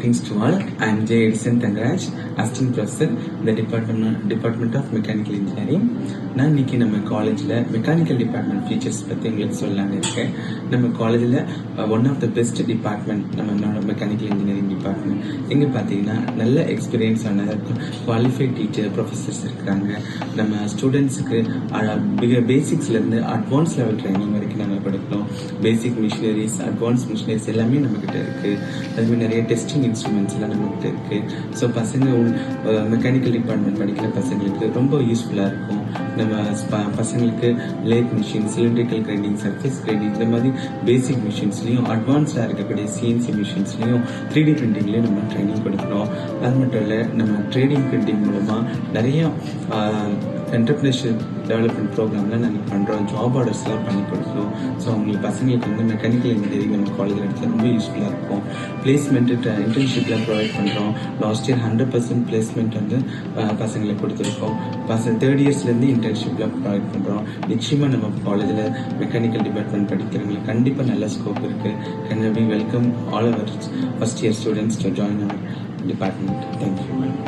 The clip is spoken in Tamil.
Greetings to all. I am J. Edison Thangaraj, Assistant Professor in the Department of Mechanical Engineering. நான் இன்னைக்கு நம்ம காலேஜில் மெக்கானிக்கல் டிபார்ட்மெண்ட் ஃபீச்சர்ஸ் பற்றி உங்களுக்கு சொல்லலான்னு இருக்கேன். நம்ம காலேஜில் one of the best department நம்மளோட மெக்கானிக்கல் இன்ஜினியரிங் டிபார்ட்மெண்ட். இங்கே பார்த்தீங்கன்னா நல்ல எக்ஸ்பீரியன்ஸ் ஆன குவாலிஃபைட் டீச்சர் ப்ரொஃபஸர்ஸ் இருக்கிறாங்க. நம்ம ஸ்டூடெண்ட்ஸுக்கு பேசிக்ஸ்லேருந்து அட்வான்ஸ் லெவல் ட்ரைனிங் வரைக்கும் நம்ம கொடுக்கணும். பேசிக் மிஷினரிஸ், அட்வான்ஸ் மிஷினரிஸ் எல்லாமே நம்மக்கிட்ட இருக்குது. அதுமாதிரி நிறைய டெஸ்டிங் இன்ஸ்ட்ருமெண்ட்ஸ் எல்லாம் நம்மகிட்ட இருக்குது. ஸோ பசங்க மெக்கானிக்கல் டிபார்ட்மெண்ட் படிக்கிற பசங்களுக்கு ரொம்ப யூஸ்ஃபுல்லாக இருக்கும். நம்ம பசங்களுக்கு lathe machine, cylindrical grinding, surface grinding, இந்த மாதிரி பேசிக் மிஷின்ஸ்லையும் அட்வான்ஸ்டாக இருக்கக்கூடிய சிஎன்சி மிஷின்ஸ்லையும் 3D பிரிண்டிங்லேயும் நம்ம ட்ரைனிங் கொடுக்குறோம். அது மட்டும் இல்லை, நம்ம ட்ரேடிங் பிரிண்டிங் மூலமாக நிறைய என்டர்பிரினர்ஷிப் டெவலப்மெண்ட் ப்ரோக்ராம்லாம் நாங்கள் பண்ணுறோம். ஜாப் ஆர்டர்ஸ்லாம் பண்ணி கொடுக்குறோம். ஸோ அவங்களுக்கு பசங்களுக்கு வந்து மெக்கானிக்கல் இன்ஜினியரிங் நம்ம காலேஜில் எடுத்து ரொம்ப யூஸ்ஃபுல்லாக இருக்கும். பிளேஸ்மெண்ட் இன்டர்ன்ஷிப்லாம் ப்ரொவைட் பண்ணுறோம். லாஸ்ட் இயர் 100% பிளேஸ்மெண்ட் வந்து பசங்களுக்கு கொடுத்துருக்கோம். தேர்ட் இயர்ஸ்லேருந்து இன்டர்ன்ஷிப்லாம் ப்ரொவைட் பண்ணுறோம். நிச்சயமாக நம்ம காலேஜில் மெக்கானிக்கல் டிபார்ட்மெண்ட் படிக்கிறவங்களுக்கு கண்டிப்பாக நல்ல ஸ்கோப் இருக்குது. Can we welcome all our first year students to join our department. Thank you.